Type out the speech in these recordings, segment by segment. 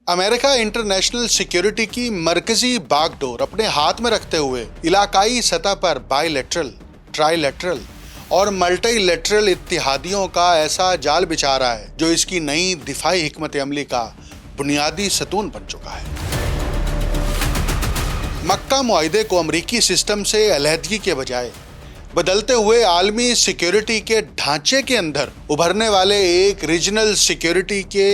امریکہ international security کی مرکزی باغ ڈور اپنے ہاتھ میں رکھتے ہوئے علاقائی سطح پر بائی لیٹرل، ٹرائی لیٹرل اور ملٹی لیٹرل اتحادیوں کا ایسا جال بچھا رہا ہے جو اس کی نئی دفاعی حکمت عملی کا بنیادی ستون بن چکا ہے۔ مکہ معاہدے کو امریکی سسٹم سے علیحدگی کے بجائے بدلتے ہوئے عالمی سیکیورٹی کے ڈھانچے کے اندر ابھرنے والے ایک ریجنل سیکیورٹی کے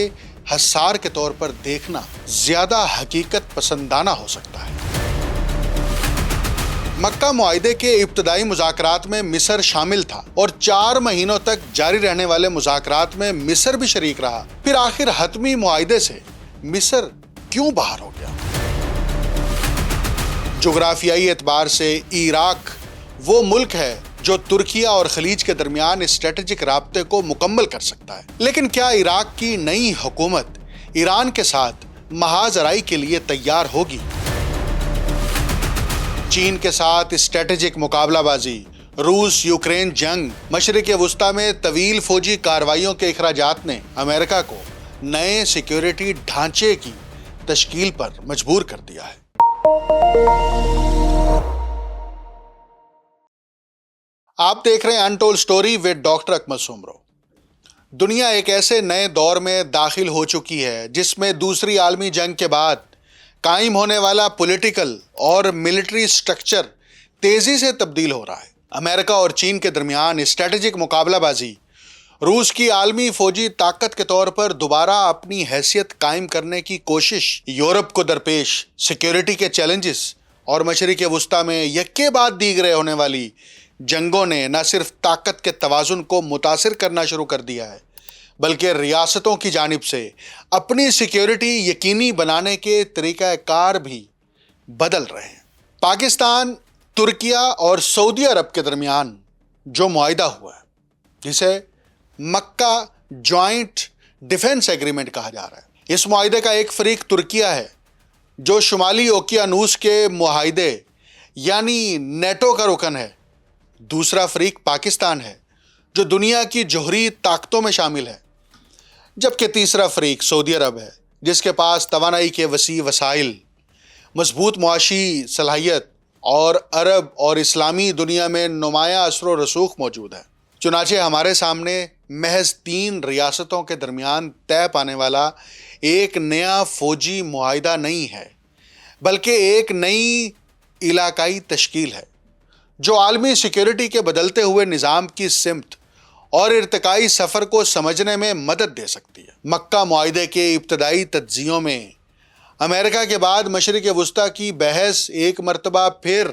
حصار کے طور پر دیکھنا زیادہ حقیقت پسندانہ ہو سکتا ہے۔ مکہ معاہدے کے ابتدائی مذاکرات میں مصر شامل تھا اور 4 مہینوں تک جاری رہنے والے مذاکرات میں مصر بھی شریک رہا۔ پھر آخر حتمی معاہدے سے مصر کیوں باہر ہو گیا؟ جغرافیائی اعتبار سے عراق وہ ملک ہے جو ترکیہ اور خلیج کے درمیان اسٹریٹجک رابطے کو مکمل کر سکتا ہے، لیکن کیا عراق کی نئی حکومت ایران کے ساتھ محاذ آرائی کے لیے تیار ہوگی؟ چین کے ساتھ اسٹریٹجک مقابلہ بازی، روس یوکرین جنگ، مشرق وسطیٰ میں طویل فوجی کارروائیوں کے اخراجات نے امریکہ کو نئے سیکیورٹی ڈھانچے کی تشکیل پر مجبور کر دیا ہے۔ آپ دیکھ رہے ہیں انٹولڈ سٹوری ود ڈاکٹر اکمل سومرو۔ دنیا ایک ایسے نئے دور میں داخل ہو چکی ہے جس میں دوسری عالمی جنگ کے بعد قائم ہونے والا پولیٹیکل اور ملٹری سٹرکچر تیزی سے تبدیل ہو رہا ہے۔ امریکہ اور چین کے درمیان اسٹریٹجک مقابلہ بازی، روس کی عالمی فوجی طاقت کے طور پر دوبارہ اپنی حیثیت قائم کرنے کی کوشش، یورپ کو درپیش سیکیورٹی کے چیلنجز اور مشرق وسطیٰ میں یکے بعد دیگرے ہونے والی جنگوں نے نہ صرف طاقت کے توازن کو متاثر کرنا شروع کر دیا ہے بلکہ ریاستوں کی جانب سے اپنی سیکیورٹی یقینی بنانے کے طریقہ کار بھی بدل رہے ہیں۔ پاکستان، ترکیہ اور سعودی عرب کے درمیان جو معاہدہ ہوا ہے جسے مکہ جوائنٹ ڈیفنس ایگریمنٹ کہا جا رہا ہے، اس معاہدے کا ایک فریق ترکیہ ہے جو شمالی اوقیانوس کے معاہدے یعنی نیٹو کا رکن ہے۔ دوسرا فریق پاکستان ہے جو دنیا کی جوہری طاقتوں میں شامل ہے، جبکہ تیسرا فریق سعودی عرب ہے جس کے پاس توانائی کے وسیع وسائل، مضبوط معاشی صلاحیت اور عرب اور اسلامی دنیا میں نمایاں اثر و رسوخ موجود ہے۔ چنانچہ ہمارے سامنے محض 3 ریاستوں کے درمیان طے پانے والا ایک نیا فوجی معاہدہ نہیں ہے بلکہ ایک نئی علاقائی تشکیل ہے جو عالمی سیکیورٹی کے بدلتے ہوئے نظام کی سمت اور ارتقائی سفر کو سمجھنے میں مدد دے سکتی ہے۔ مکہ معاہدے کے ابتدائی تجزیوں میں امریکہ کے بعد مشرق وسطیٰ کی بحث ایک مرتبہ پھر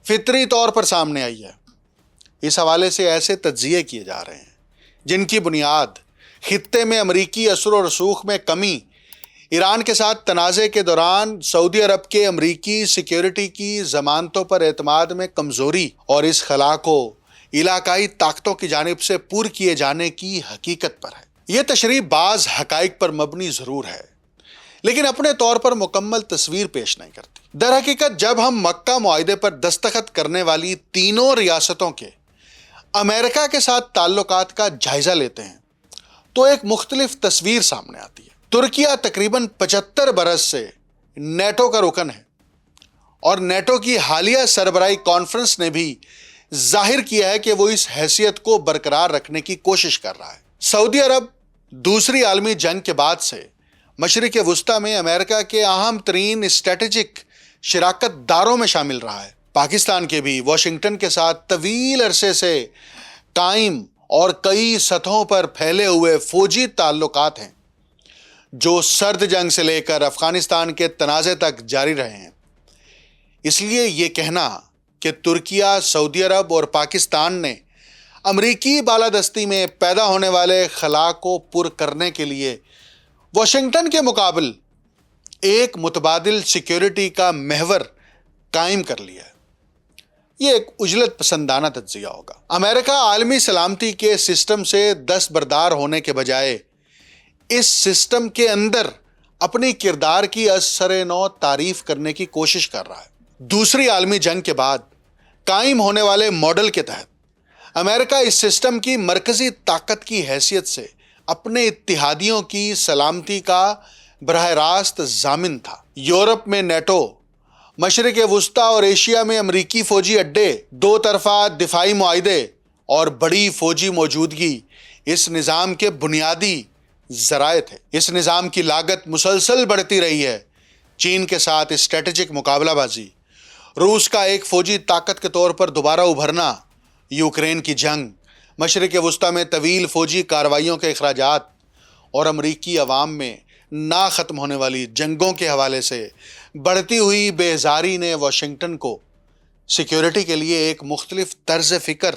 فطری طور پر سامنے آئی ہے۔ اس حوالے سے ایسے تجزیے کیے جا رہے ہیں جن کی بنیاد خطے میں امریکی اثر و رسوخ میں کمی، ایران کے ساتھ تنازع کے دوران سعودی عرب کے امریکی سیکیورٹی کی ضمانتوں پر اعتماد میں کمزوری اور اس خلا کو علاقائی طاقتوں کی جانب سے پور کیے جانے کی حقیقت پر ہے۔ یہ تشریح بعض حقائق پر مبنی ضرور ہے لیکن اپنے طور پر مکمل تصویر پیش نہیں کرتی۔ در حقیقت جب ہم مکہ معاہدے پر دستخط کرنے والی تینوں ریاستوں کے امریکہ کے ساتھ تعلقات کا جائزہ لیتے ہیں تو ایک مختلف تصویر سامنے آتی ہے۔ ترکیہ تقریباً 75 برس سے نیٹو کا رکن ہے اور نیٹو کی حالیہ سربراہی کانفرنس نے بھی ظاہر کیا ہے کہ وہ اس حیثیت کو برقرار رکھنے کی کوشش کر رہا ہے۔ سعودی عرب دوسری عالمی جنگ کے بعد سے مشرق وسطیٰ میں امریکہ کے اہم ترین اسٹریٹجک شراکت داروں میں شامل رہا ہے۔ پاکستان کے بھی واشنگٹن کے ساتھ طویل عرصے سے قائم اور کئی سطحوں پر پھیلے ہوئے فوجی تعلقات ہیں جو سرد جنگ سے لے کر افغانستان کے تنازع تک جاری رہے ہیں۔ اس لیے یہ کہنا کہ ترکیہ، سعودی عرب اور پاکستان نے امریکی بالادستی میں پیدا ہونے والے خلا کو پر کرنے کے لیے واشنگٹن کے مقابل ایک متبادل سیکیورٹی کا محور قائم کر لیا ہے، یہ ایک اجلت پسندانہ تجزیہ ہوگا۔ امریکہ عالمی سلامتی کے سسٹم سے دستبردار ہونے کے بجائے اس سسٹم کے اندر اپنی کردار کی از سر نو تعریف کرنے کی کوشش کر رہا ہے۔ دوسری عالمی جنگ کے بعد قائم ہونے والے ماڈل کے تحت امریکہ اس سسٹم کی مرکزی طاقت کی حیثیت سے اپنے اتحادیوں کی سلامتی کا براہ راست ضامن تھا۔ یورپ میں نیٹو، مشرق وسطیٰ اور ایشیا میں امریکی فوجی اڈے، دو طرفہ دفاعی معاہدے اور بڑی فوجی موجودگی اس نظام کے بنیادی ذرائع تھے۔ اس نظام کی لاگت مسلسل بڑھتی رہی ہے۔ چین کے ساتھ اسٹریٹجک مقابلہ بازی، روس کا ایک فوجی طاقت کے طور پر دوبارہ ابھرنا، یوکرین کی جنگ، مشرق وسطیٰ میں طویل فوجی کارروائیوں کے اخراجات اور امریکی عوام میں نہ ختم ہونے والی جنگوں کے حوالے سے بڑھتی ہوئی بیزاری نے واشنگٹن کو سیکیورٹی کے لیے ایک مختلف طرز فکر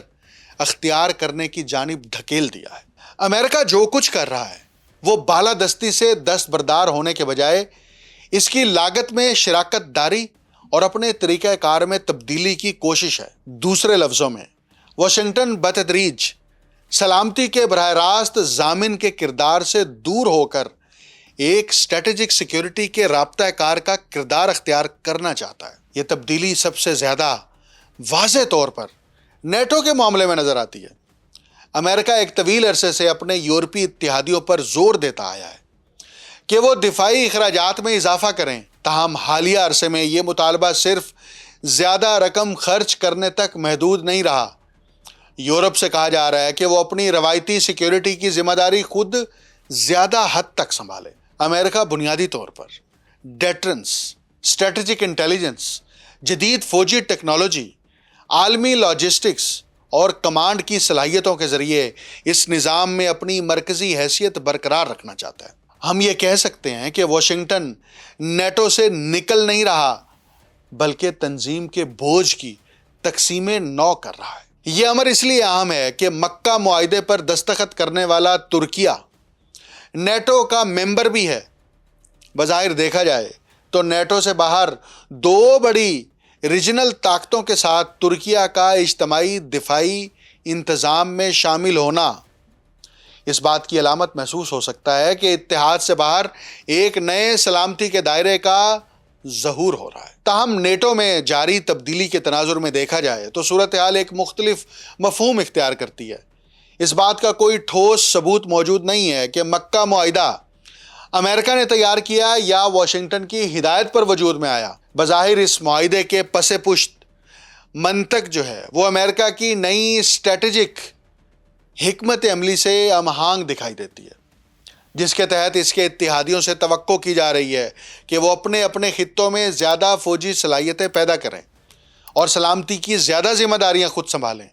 اختیار کرنے کی جانب دھکیل دیا ہے۔ امریکہ جو کچھ کر رہا ہے وہ بالادستی سے دستبردار ہونے کے بجائے اس کی لاگت میں شراکت داری اور اپنے طریقہ کار میں تبدیلی کی کوشش ہے۔ دوسرے لفظوں میں واشنگٹن بتدریج سلامتی کے براہ راست ضامن کے کردار سے دور ہو کر ایک اسٹریٹجک سیکیورٹی کے رابطہ کار کا کردار اختیار کرنا چاہتا ہے۔ یہ تبدیلی سب سے زیادہ واضح طور پر نیٹو کے معاملے میں نظر آتی ہے۔ امریکہ ایک طویل عرصے سے اپنے یورپی اتحادیوں پر زور دیتا آیا ہے کہ وہ دفاعی اخراجات میں اضافہ کریں، تاہم حالیہ عرصے میں یہ مطالبہ صرف زیادہ رقم خرچ کرنے تک محدود نہیں رہا۔ یورپ سے کہا جا رہا ہے کہ وہ اپنی روایتی سیکیورٹی کی ذمہ داری خود زیادہ حد تک سنبھالے۔ امریکہ بنیادی طور پر ڈیٹرنس، اسٹریٹجک انٹیلیجنس، جدید فوجی ٹیکنالوجی، عالمی لاجسٹکس اور کمانڈ کی صلاحیتوں کے ذریعے اس نظام میں اپنی مرکزی حیثیت برقرار رکھنا چاہتا ہے۔ ہم یہ کہہ سکتے ہیں کہ واشنگٹن نیٹو سے نکل نہیں رہا بلکہ تنظیم کے بوجھ کی تقسیم نو کر رہا ہے۔ یہ امر اس لیے اہم ہے کہ مکہ معاہدے پر دستخط کرنے والا ترکیہ نیٹو کا ممبر بھی ہے۔ بظاہر دیکھا جائے تو نیٹو سے باہر دو بڑی ریجنل طاقتوں کے ساتھ ترکیہ کا اجتماعی دفاعی انتظام میں شامل ہونا اس بات کی علامت محسوس ہو سکتا ہے کہ اتحاد سے باہر ایک نئے سلامتی کے دائرے کا ظہور ہو رہا ہے۔ تاہم نیٹو میں جاری تبدیلی کے تناظر میں دیکھا جائے تو صورتحال ایک مختلف مفہوم اختیار کرتی ہے۔ اس بات کا کوئی ٹھوس ثبوت موجود نہیں ہے کہ مکہ معاہدہ امریکہ نے تیار کیا یا واشنگٹن کی ہدایت پر وجود میں آیا۔ بظاہر اس معاہدے کے پس پشت منطق جو ہے وہ امریکہ کی نئی اسٹریٹجک حکمت عملی سے ہم آہنگ دکھائی دیتی ہے، جس کے تحت اس کے اتحادیوں سے توقع کی جا رہی ہے کہ وہ اپنے اپنے خطوں میں زیادہ فوجی صلاحیتیں پیدا کریں اور سلامتی کی زیادہ ذمہ داریاں خود سنبھالیں۔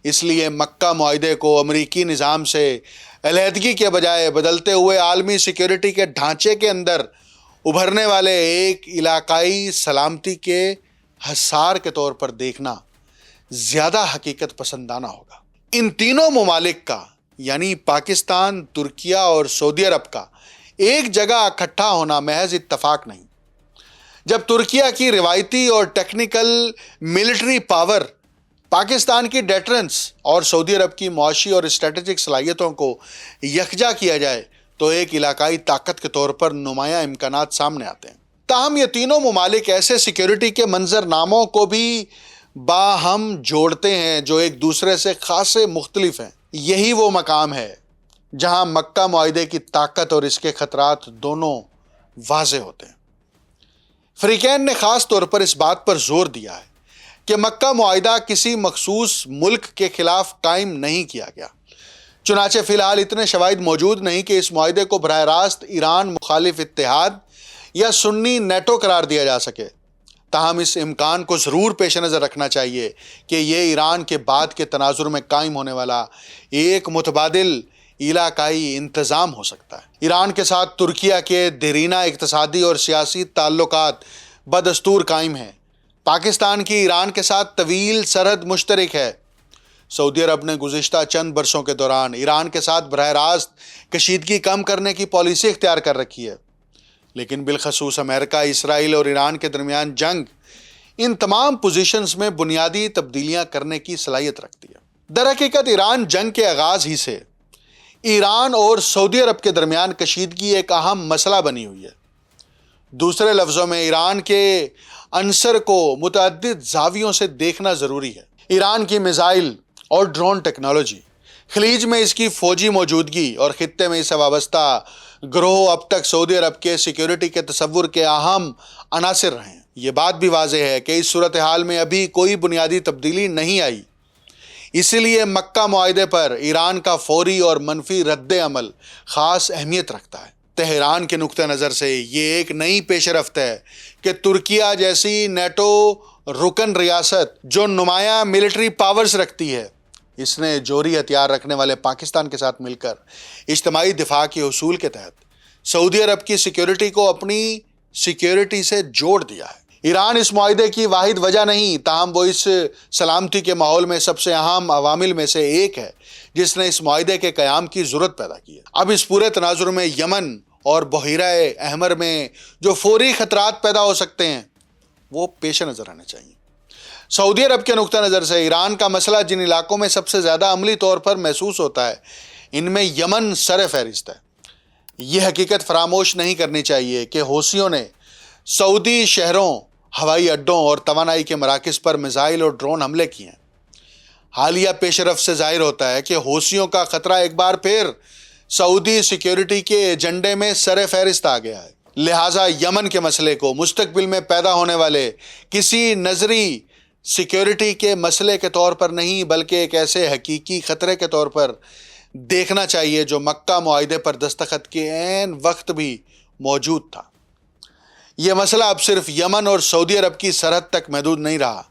اس لیے مکہ معاہدے کو امریکی نظام سے علیحدگی کے بجائے بدلتے ہوئے عالمی سیکیورٹی کے ڈھانچے کے اندر ابھرنے والے ایک علاقائی سلامتی کے حصار کے طور پر دیکھنا زیادہ حقیقت پسندانہ ہوگا۔ ان تینوں ممالک کا یعنی پاکستان، ترکیہ اور سعودی عرب کا ایک جگہ اکٹھا ہونا محض اتفاق نہیں۔ جب ترکیہ کی روایتی اور ٹیکنیکل ملٹری پاور پاکستان کی ڈیٹرنس اور سعودی عرب کی معاشی اور اسٹریٹجک صلاحیتوں کو یکجا کیا جائے تو ایک علاقائی طاقت کے طور پر نمایاں امکانات سامنے آتے ہیں۔ تاہم یہ تینوں ممالک ایسے سیکیورٹی کے منظرناموں کو بھی باہم جوڑتے ہیں جو ایک دوسرے سے خاصے مختلف ہیں۔ یہی وہ مقام ہے جہاں مکہ معاہدے کی طاقت اور اس کے خطرات دونوں واضح ہوتے ہیں۔ فریقین نے خاص طور پر اس بات پر زور دیا ہے کہ مکہ معاہدہ کسی مخصوص ملک کے خلاف قائم نہیں کیا گیا۔ چنانچہ فی الحال اتنے شواہد موجود نہیں کہ اس معاہدے کو براہ راست ایران مخالف اتحاد یا سنی نیٹو قرار دیا جا سکے۔ تاہم اس امکان کو ضرور پیش نظر رکھنا چاہیے کہ یہ ایران کے بعد کے تناظر میں قائم ہونے والا ایک متبادل علاقائی انتظام ہو سکتا ہے۔ ایران کے ساتھ ترکیہ کے دیرینہ اقتصادی اور سیاسی تعلقات بدستور قائم ہیں۔ پاکستان کی ایران کے ساتھ طویل سرحد مشترک ہے۔ سعودی عرب نے گزشتہ چند برسوں کے دوران ایران کے ساتھ براہ راست کشیدگی کم کرنے کی پالیسی اختیار کر رکھی ہے، لیکن بالخصوص امریکہ، اسرائیل اور ایران کے درمیان جنگ ان تمام پوزیشنز میں بنیادی تبدیلیاں کرنے کی صلاحیت رکھتی ہے۔ در حقیقت ایران جنگ کے آغاز ہی سے ایران اور سعودی عرب کے درمیان کشیدگی ایک اہم مسئلہ بنی ہوئی ہے۔ دوسرے لفظوں میں ایران کے عنصر کو متعدد زاویوں سے دیکھنا ضروری ہے۔ ایران کی میزائل اور ڈرون ٹیکنالوجی خلیج میں اس کی فوجی موجودگی اور خطے میں اس سے وابستہ گروہ اب تک سعودی عرب کے سیکیورٹی کے تصور کے اہم عناصر رہے ہیں۔ یہ بات بھی واضح ہے کہ اس صورتحال میں ابھی کوئی بنیادی تبدیلی نہیں آئی، اسی لیے مکہ معاہدے پر ایران کا فوری اور منفی رد عمل خاص اہمیت رکھتا ہے۔ تہران کے نقطہ نظر سے یہ ایک نئی پیش رفت ہے کہ ترکیہ جیسی نیٹو رکن ریاست جو نمایاں ملٹری پاورز رکھتی ہے، اس نے جوہری ہتھیار رکھنے والے پاکستان کے ساتھ مل کر اجتماعی دفاع کے اصول کے تحت سعودی عرب کی سیکیورٹی کو اپنی سیکیورٹی سے جوڑ دیا ہے۔ ایران اس معاہدے کی واحد وجہ نہیں، تاہم وہ اس سلامتی کے ماحول میں سب سے اہم عوامل میں سے ایک ہے جس نے اس معاہدے کے قیام کی ضرورت پیدا کی ہے۔ اب اس پورے تناظر میں یمن اور بحیرہ احمر میں جو فوری خطرات پیدا ہو سکتے ہیں وہ پیش نظر آنے چاہیے۔ سعودی عرب کے نقطہ نظر سے ایران کا مسئلہ جن علاقوں میں سب سے زیادہ عملی طور پر محسوس ہوتا ہے، ان میں یمن سر فہرست ہے۔ یہ حقیقت فراموش نہیں کرنی چاہیے کہ حوثیوں نے سعودی شہروں، ہوائی اڈوں اور توانائی کے مراکز پر میزائل اور ڈرون حملے کیے ہیں۔ حالیہ پیش رفت سے ظاہر ہوتا ہے کہ حوثیوں کا خطرہ ایک بار پھر سعودی سیکیورٹی کے ایجنڈے میں سر فہرست آ گیا ہے۔ لہٰذا یمن کے مسئلے کو مستقبل میں پیدا ہونے والے کسی نظری سیکیورٹی کے مسئلے کے طور پر نہیں بلکہ ایک ایسے حقیقی خطرے کے طور پر دیکھنا چاہیے جو مکہ معاہدے پر دستخط کے عین وقت بھی موجود تھا۔ یہ مسئلہ اب صرف یمن اور سعودی عرب کی سرحد تک محدود نہیں رہا۔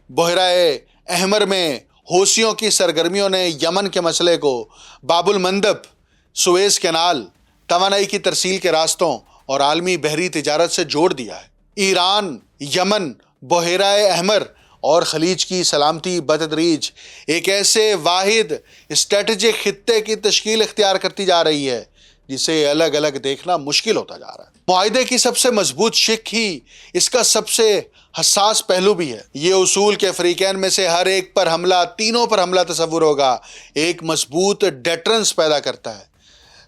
بحیرہ احمر میں حوثیوں کی سرگرمیوں نے یمن کے مسئلے کو باب المندب، سویز کینال، توانائی کی ترسیل کے راستوں اور عالمی بحری تجارت سے جوڑ دیا ہے۔ ایران، یمن، بحیرہ احمر اور خلیج کی سلامتی بتدریج ایک ایسے واحد اسٹریٹجک خطے کی تشکیل اختیار کرتی جا رہی ہے جسے الگ الگ دیکھنا مشکل ہوتا جا رہا ہے۔ معاہدے کی سب سے مضبوط شق ہی اس کا سب سے حساس پہلو بھی ہے۔ یہ اصول کے فریقین میں سے ہر ایک پر حملہ، تینوں پر حملہ تصور ہوگا، ایک مضبوط ڈیٹرنس پیدا کرتا ہے۔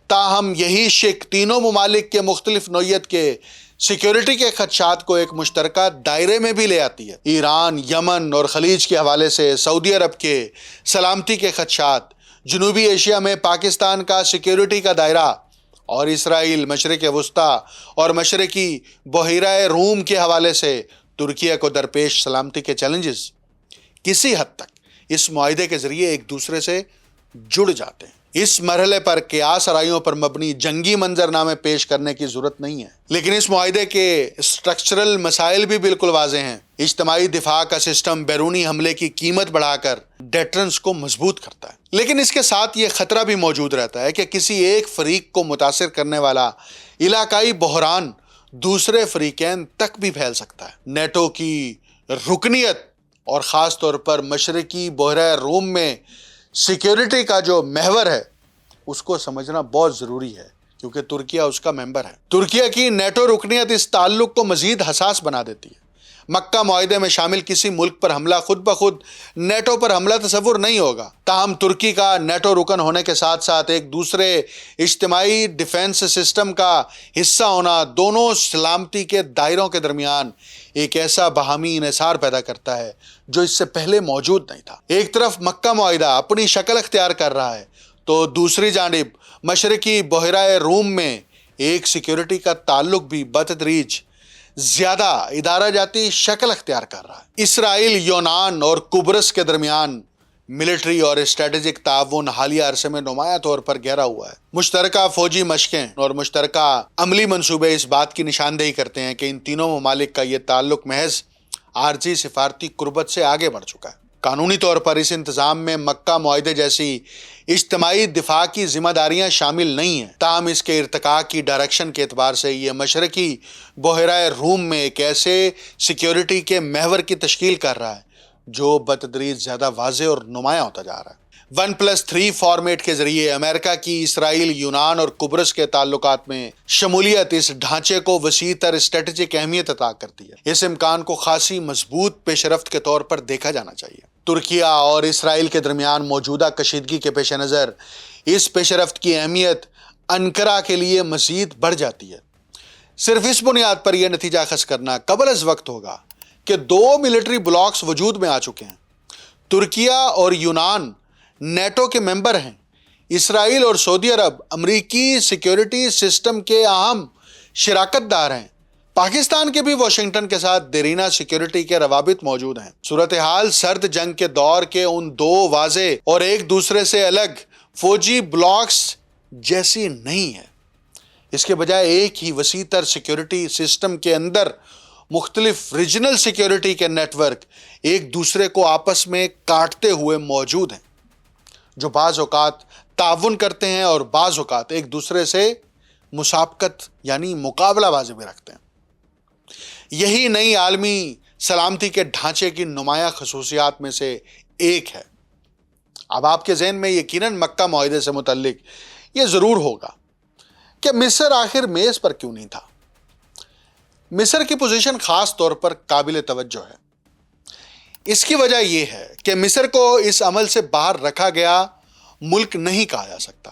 تاہم یہی شق تینوں ممالک کے مختلف نوعیت کے سیکیورٹی کے خدشات کو ایک مشترکہ دائرے میں بھی لے آتی ہے۔ ایران، یمن اور خلیج کے حوالے سے سعودی عرب کے سلامتی کے خدشات، جنوبی ایشیا میں پاکستان کا سیکیورٹی کا دائرہ اور اسرائیل، مشرق وسطیٰ اور مشرقی بحیرہ روم کے حوالے سے ترکیہ کو درپیش سلامتی کے چیلنجز کسی حد تک اس معاہدے کے ذریعے ایک دوسرے سے جڑ جاتے ہیں۔ اس مرحلے پر قیاس آرائیوں پر مبنی جنگی منظر نامے پیش کرنے کی ضرورت نہیں ہے، لیکن اس معاہدے کے اسٹرکچرل مسائل بھی بالکل واضح ہیں۔ اجتماعی دفاع کا سسٹم بیرونی حملے کی قیمت بڑھا کر ڈیٹرنس کو مضبوط کرتا ہے، لیکن اس کے ساتھ یہ خطرہ بھی موجود رہتا ہے کہ کسی ایک فریق کو متاثر کرنے والا علاقائی بحران دوسرے فریقین تک بھی پھیل سکتا ہے۔ نیٹو کی رکنیت اور خاص طور پر مشرقی بحیرہ روم میں سیکیورٹی کا جو محور ہے اس کو سمجھنا بہت ضروری ہے، کیونکہ ترکیہ اس کا ممبر ہے۔ ترکیہ کی نیٹو رکنیت اس تعلق کو مزید حساس بنا دیتی ہے۔ مکہ معاہدے میں شامل کسی ملک پر حملہ خود بخود نیٹو پر حملہ تصور نہیں ہوگا، تاہم ترکی کا نیٹو رکن ہونے کے ساتھ ساتھ ایک دوسرے اجتماعی ڈیفنس سسٹم کا حصہ ہونا دونوں سلامتی کے دائروں کے درمیان ایک ایسا باہمی انحصار پیدا کرتا ہے جو اس سے پہلے موجود نہیں تھا۔ ایک طرف مکہ معاہدہ اپنی شکل اختیار کر رہا ہے تو دوسری جانب مشرقی بحیرہ روم میں ایک سیکیورٹی کا تعلق بھی بتدریج زیادہ ادارہ جاتی شکل اختیار کر رہا ہے۔ اسرائیل، یونان اور قبرص کے درمیان ملٹری اور اسٹریٹجک تعاون حالیہ عرصے میں نمایاں طور پر گہرا ہوا ہے۔ مشترکہ فوجی مشقیں اور مشترکہ عملی منصوبے اس بات کی نشاندہی کرتے ہیں کہ ان تینوں ممالک کا یہ تعلق محض عارضی سفارتی قربت سے آگے بڑھ چکا ہے۔ قانونی طور پر اس انتظام میں مکہ معاہدے جیسی اجتماعی دفاع کی ذمہ داریاں شامل نہیں ہیں، تاہم اس کے ارتقاء کی ڈائریکشن کے اعتبار سے یہ مشرقی بحیرہ روم میں ایک ایسے سیکیورٹی کے محور کی تشکیل کر رہا ہے جو بتدریج زیادہ واضح اور نمایاں ہوتا جا رہا ہے۔ 1+3 فارمیٹ کے ذریعے امریکہ کی اسرائیل، یونان اور قبرص کے تعلقات میں شمولیت اس ڈھانچے کو وسیع تر اسٹریٹجک اہمیت عطا کرتی ہے۔ اس امکان کو خاصی مضبوط پیش رفت کے طور پر دیکھا جانا چاہیے۔ ترکیہ اور اسرائیل کے درمیان موجودہ کشیدگی کے پیش نظر اس پیش رفت کی اہمیت انقرہ کے لیے مزید بڑھ جاتی ہے۔ صرف اس بنیاد پر یہ نتیجہ اخذ کرنا قبل از وقت ہوگا کہ دو ملٹری بلاکس وجود میں آ چکے ہیں۔ ترکیہ اور یونان نیٹو کے ممبر ہیں۔ اسرائیل اور سعودی عرب امریکی سیکیورٹی سسٹم کے اہم شراکت دار ہیں۔ پاکستان کے بھی واشنگٹن کے ساتھ دیرینہ سیکیورٹی کے روابط موجود ہیں۔ صورتحال سرد جنگ کے دور کے ان دو واضح اور ایک دوسرے سے الگ فوجی بلاکس جیسی نہیں ہے۔ اس کے بجائے ایک ہی وسیع تر سیکیورٹی سسٹم کے اندر مختلف ریجنل سیکیورٹی کے نیٹ ورک ایک دوسرے کو آپس میں کاٹتے ہوئے موجود ہیں، جو بعض اوقات تعاون کرتے ہیں اور بعض اوقات ایک دوسرے سے مسابقت یعنی مقابلہ بازی میں رکھتے ہیں۔ یہی نئی عالمی سلامتی کے ڈھانچے کی نمایاں خصوصیات میں سے ایک ہے۔ اب آپ کے ذہن میں یقیناً مکہ معاہدے سے متعلق یہ ضرور ہوگا کہ مصر آخر میز پر کیوں نہیں تھا؟ مصر کی پوزیشن خاص طور پر قابل توجہ ہے۔ اس کی وجہ یہ ہے کہ مصر کو اس عمل سے باہر رکھا گیا ملک نہیں کہا جا سکتا۔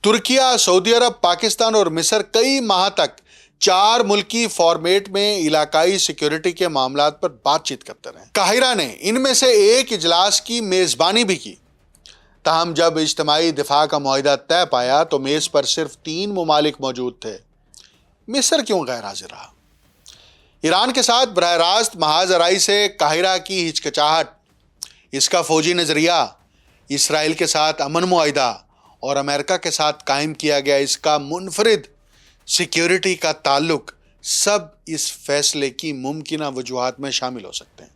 ترکیہ، سعودی عرب، پاکستان اور مصر کئی ماہ تک 4 ملکی فارمیٹ میں علاقائی سیکیورٹی کے معاملات پر بات چیت کرتے رہے۔ قاہرہ نے ان میں سے ایک اجلاس کی میزبانی بھی کی، تاہم جب اجتماعی دفاع کا معاہدہ طے پایا تو میز پر صرف 3 ممالک موجود تھے۔ مصر کیوں غیر حاضر رہا؟ ایران کے ساتھ براہ راست محاذ آرائی سے قاہرہ کی ہچکچاہٹ، اس کا فوجی نظریہ، اسرائیل کے ساتھ امن معاہدہ اور امریکہ کے ساتھ قائم کیا گیا اس کا منفرد سیکیورٹی کا تعلق، سب اس فیصلے کی ممکنہ وجوہات میں شامل ہو سکتے ہیں۔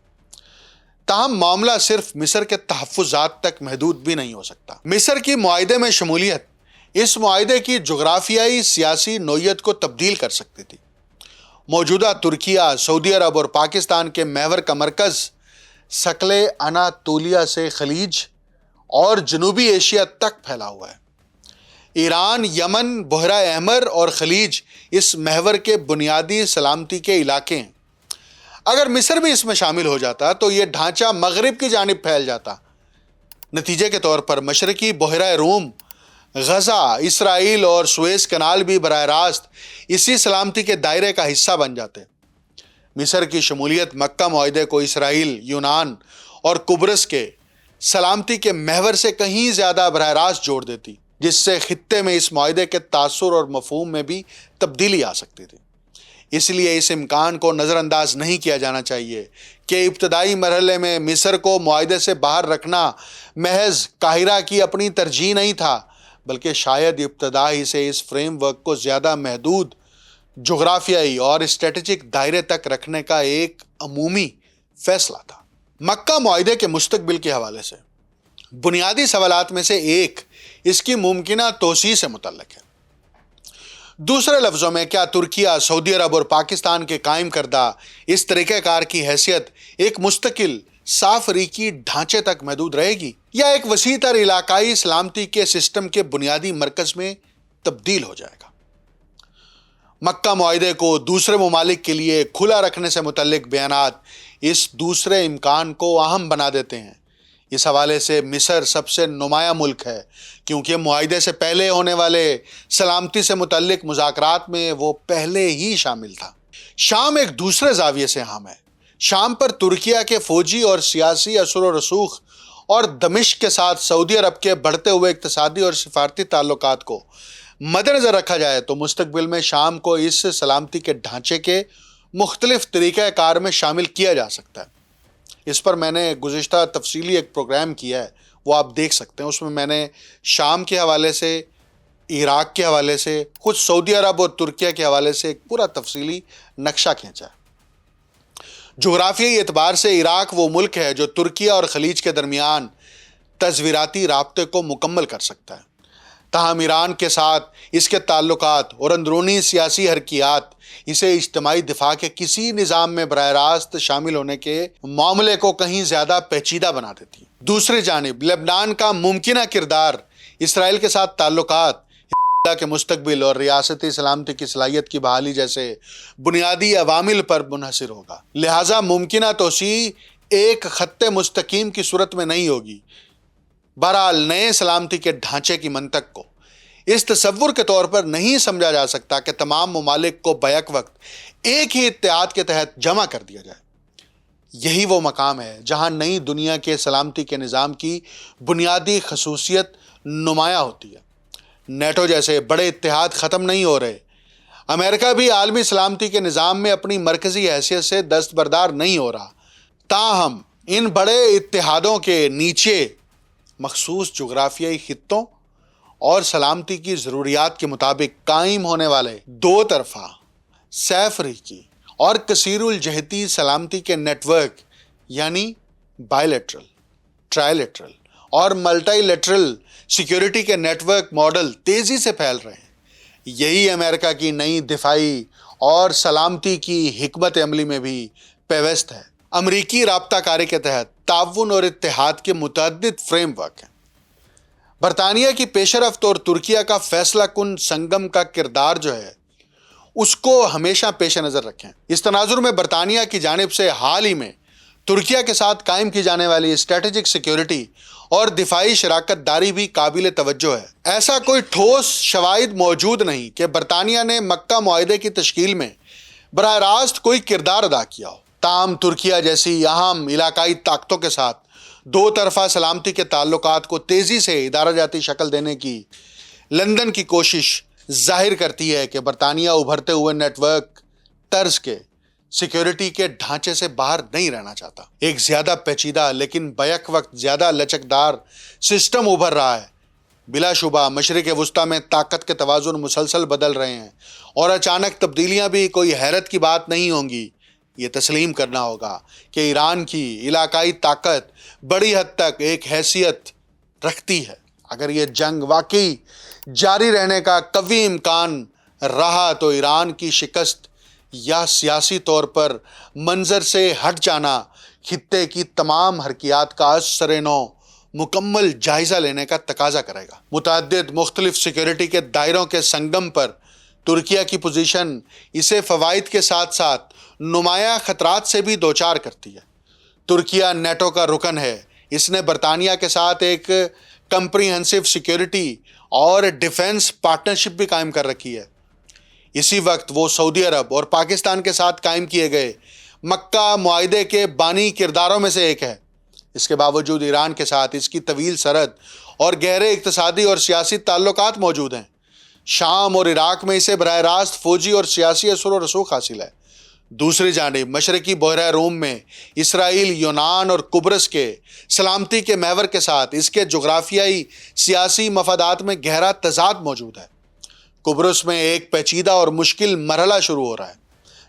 تاہم معاملہ صرف مصر کے تحفظات تک محدود بھی نہیں ہو سکتا۔ مصر کی معاہدے میں شمولیت اس معاہدے کی جغرافیائی سیاسی نوعیت کو تبدیل کر سکتی تھی۔ موجودہ ترکیہ، سعودی عرب اور پاکستان کے محور کا مرکز ثقل اناطولیہ سے خلیج اور جنوبی ایشیا تک پھیلا ہوا ہے۔ ایران، یمن، بحیرہ احمر اور خلیج اس محور کے بنیادی سلامتی کے علاقے ہیں۔ اگر مصر بھی اس میں شامل ہو جاتا تو یہ ڈھانچہ مغرب کی جانب پھیل جاتا۔ نتیجے کے طور پر مشرقی بحیرہ روم، غزہ، اسرائیل اور سویز کنال بھی براہ راست اسی سلامتی کے دائرے کا حصہ بن جاتے۔ مصر کی شمولیت مکہ معاہدے کو اسرائیل، یونان اور قبرص کے سلامتی کے محور سے کہیں زیادہ براہ راست جوڑ دیتی، جس سے خطے میں اس معاہدے کے تاثر اور مفہوم میں بھی تبدیلی آ سکتی تھی۔ اس لیے اس امکان کو نظر انداز نہیں کیا جانا چاہیے کہ ابتدائی مرحلے میں مصر کو معاہدے سے باہر رکھنا محض قاہرہ کی اپنی ترجیح نہیں تھا، بلکہ شاید ابتدا ہی سے اس فریم ورک کو زیادہ محدود جغرافیائی اور اسٹریٹجک دائرے تک رکھنے کا ایک عمومی فیصلہ تھا۔ مکہ معاہدے کے مستقبل کے حوالے سے بنیادی سوالات میں سے ایک اس کی ممکنہ توسیع سے متعلق ہے۔ دوسرے لفظوں میں، کیا ترکیہ، سعودی عرب اور پاکستان کے قائم کردہ اس طریقہ کار کی حیثیت ایک مستقل صاف افریقی ڈھانچے تک محدود رہے گی، یا ایک وسیع تر علاقائی سلامتی کے سسٹم کے بنیادی مرکز میں تبدیل ہو جائے گا؟ مکہ معاہدے کو دوسرے ممالک کے لیے کھلا رکھنے سے متعلق بیانات اس دوسرے امکان کو اہم بنا دیتے ہیں۔ اس حوالے سے مصر سب سے نمایاں ملک ہے، کیونکہ معاہدے سے پہلے ہونے والے سلامتی سے متعلق مذاکرات میں وہ پہلے ہی شامل تھا۔ شام ایک دوسرے زاویے سے اہم ہے۔ شام پر ترکیہ کے فوجی اور سیاسی اثر و رسوخ اور دمشق کے ساتھ سعودی عرب کے بڑھتے ہوئے اقتصادی اور سفارتی تعلقات کو مد نظر رکھا جائے تو مستقبل میں شام کو اس سلامتی کے ڈھانچے کے مختلف طریقہ کار میں شامل کیا جا سکتا ہے۔ اس پر میں نے گزشتہ تفصیلی ایک پروگرام کیا ہے، وہ آپ دیکھ سکتے ہیں۔ اس میں میں نے شام کے حوالے سے، عراق کے حوالے سے، خود سعودی عرب اور ترکیہ کے حوالے سے ایک پورا تفصیلی نقشہ کھینچا ہے۔ جغرافیائی اعتبار سے عراق وہ ملک ہے جو ترکیہ اور خلیج کے درمیان تصویراتی رابطے کو مکمل کر سکتا ہے۔ تاہم ایران کے ساتھ اس کے تعلقات اور اندرونی سیاسی حرکیات اسے اجتماعی دفاع کے کسی نظام میں براہ راست شامل ہونے کے معاملے کو کہیں زیادہ پیچیدہ بنا دیتی۔ دوسری جانب لبنان کا ممکنہ کردار اسرائیل کے ساتھ تعلقات کے مستقبل اور ریاستی سلامتی کی صلاحیت کی بحالی جیسے بنیادی عوامل پر منحصر ہوگا۔ لہٰذا ممکنہ توسیع ایک خط مستقیم کی صورت میں نہیں ہوگی۔ بہرحال نئے سلامتی کے ڈھانچے کی منطق کو اس تصور کے طور پر نہیں سمجھا جا سکتا کہ تمام ممالک کو بیک وقت ایک ہی اتحاد کے تحت جمع کر دیا جائے۔ یہی وہ مقام ہے جہاں نئی دنیا کے سلامتی کے نظام کی بنیادی خصوصیت نمایاں ہوتی ہے۔ نیٹو جیسے بڑے اتحاد ختم نہیں ہو رہے، امریکہ بھی عالمی سلامتی کے نظام میں اپنی مرکزی حیثیت سے دستبردار نہیں ہو رہا۔ تاہم ان بڑے اتحادوں کے نیچے مخصوص جغرافیائی خطوں اور سلامتی کی ضروریات کے مطابق قائم ہونے والے دو طرفہ، سہ فریقی اور کثیر الجہتی سلامتی کے نیٹ ورک یعنی بائی لیٹرل، ٹرائی لیٹرل اور ملٹی لیٹرل سیکیورٹی کے نیٹ ورک ماڈل تیزی سے پھیل رہے ہیں۔ یہی امریکہ کی نئی دفاعی اور سلامتی کی حکمت عملی میں بھی پیوست ہے۔ امریکی رابطہ کاری کے تحت تعاون اور اتحاد کے متعدد فریم ورک ہیں۔ برطانیہ کی پیش رفت اور ترکیہ کا فیصلہ کن سنگم کا کردار جو ہے اس کو ہمیشہ پیش نظر رکھیں۔ اس تناظر میں برطانیہ کی جانب سے حال ہی میں ترکیہ کے ساتھ قائم کی جانے والی اسٹریٹجک سیکیورٹی اور دفاعی شراکت داری بھی قابل توجہ ہے۔ ایسا کوئی ٹھوس شواہد موجود نہیں کہ برطانیہ نے مکہ معاہدے کی تشکیل میں براہ راست کوئی کردار ادا کیا ہو۔ تاہم ترکیہ جیسی اہم علاقائی طاقتوں کے ساتھ دو طرفہ سلامتی کے تعلقات کو تیزی سے ادارہ جاتی شکل دینے کی لندن کی کوشش ظاہر کرتی ہے کہ برطانیہ ابھرتے ہوئے نیٹ ورک طرز کے سیکیورٹی کے ڈھانچے سے باہر نہیں رہنا چاہتا۔ ایک زیادہ پیچیدہ لیکن بیک وقت زیادہ لچکدار سسٹم ابھر رہا ہے۔ بلا شبہ مشرق وسطیٰ میں طاقت کے توازن مسلسل بدل رہے ہیں اور اچانک تبدیلیاں بھی کوئی حیرت کی بات نہیں ہوں گی۔ یہ تسلیم کرنا ہوگا کہ ایران کی علاقائی طاقت بڑی حد تک ایک حیثیت رکھتی ہے۔ اگر یہ جنگ واقعی جاری رہنے کا قوی امکان رہا تو ایران کی شکست یا سیاسی طور پر منظر سے ہٹ جانا خطے کی تمام حرکیات کا از سر نو مکمل جائزہ لینے کا تقاضا کرے گا۔ متعدد مختلف سیکیورٹی کے دائروں کے سنگم پر ترکیہ کی پوزیشن اسے فوائد کے ساتھ ساتھ نمایاں خطرات سے بھی دوچار کرتی ہے۔ ترکیہ نیٹو کا رکن ہے۔ اس نے برطانیہ کے ساتھ ایک کمپریہنسو سیکیورٹی اور ڈیفنس پارٹنرشپ بھی قائم کر رکھی ہے۔ اسی وقت وہ سعودی عرب اور پاکستان کے ساتھ قائم کیے گئے مکہ معاہدے کے بانی کرداروں میں سے ایک ہے۔ اس کے باوجود ایران کے ساتھ اس کی طویل سرحد اور گہرے اقتصادی اور سیاسی تعلقات موجود ہیں۔ شام اور عراق میں اسے براہ راست فوجی اور سیاسی اثر و رسوخ حاصل ہے۔ دوسری جانب مشرقی بحیرہ روم میں اسرائیل، یونان اور قبرص کے سلامتی کے محور کے ساتھ اس کے جغرافیائی سیاسی مفادات میں گہرا تضاد موجود ہے۔ قبرص میں ایک پیچیدہ اور مشکل مرحلہ شروع ہو رہا ہے،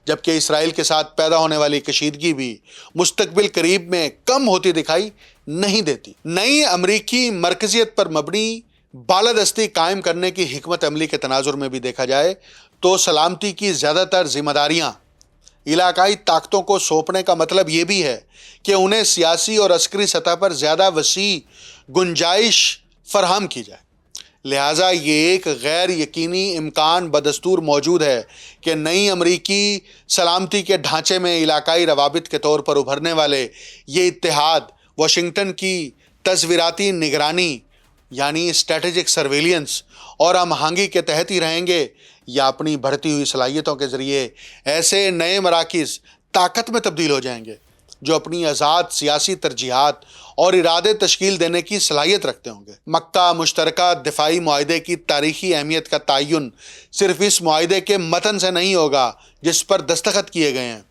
جبکہ اسرائیل کے ساتھ پیدا ہونے والی کشیدگی بھی مستقبل قریب میں کم ہوتی دکھائی نہیں دیتی۔ نئی امریکی مرکزیت پر مبنی بالادستی قائم کرنے کی حکمت عملی کے تناظر میں بھی دیکھا جائے تو سلامتی کی زیادہ تر ذمہ داریاں علاقائی طاقتوں کو سونپنے کا مطلب یہ بھی ہے کہ انہیں سیاسی اور عسکری سطح پر زیادہ وسیع گنجائش فراہم کی جائے۔ لہٰذا یہ ایک غیر یقینی امکان بدستور موجود ہے کہ نئی امریکی سلامتی کے ڈھانچے میں علاقائی روابط کے طور پر ابھرنے والے یہ اتحاد واشنگٹن کی تصویراتی نگرانی یعنی اسٹریٹجک سرویلنس اور ہم آہنگی کے تحت ہی رہیں گے یا اپنی بڑھتی ہوئی صلاحیتوں کے ذریعے ایسے نئے مراکز طاقت میں تبدیل ہو جائیں گے جو اپنی آزاد سیاسی ترجیحات اور ارادے تشکیل دینے کی صلاحیت رکھتے ہوں گے۔ مکہ مشترکہ دفاعی معاہدے کی تاریخی اہمیت کا تعین صرف اس معاہدے کے متن سے نہیں ہوگا جس پر دستخط کیے گئے ہیں۔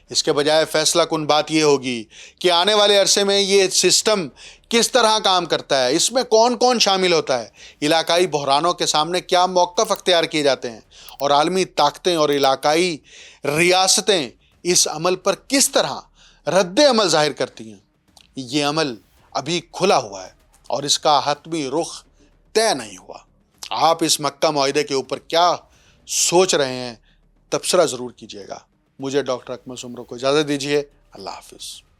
اس کے بجائے فیصلہ کن بات یہ ہوگی کہ آنے والے عرصے میں یہ سسٹم کس طرح کام کرتا ہے، اس میں کون کون شامل ہوتا ہے، علاقائی بحرانوں کے سامنے کیا موقف اختیار کیے جاتے ہیں اور عالمی طاقتیں اور علاقائی ریاستیں اس عمل پر کس طرح رد عمل ظاہر کرتی ہیں۔ یہ عمل ابھی کھلا ہوا ہے اور اس کا حتمی رخ طے نہیں ہوا۔ آپ اس مکہ معاہدے کے اوپر کیا سوچ رہے ہیں، تبصرہ ضرور کیجیے گا۔ مجھے ڈاکٹر اکمل سمرو کو اجازت دیجیے۔ اللہ حافظ۔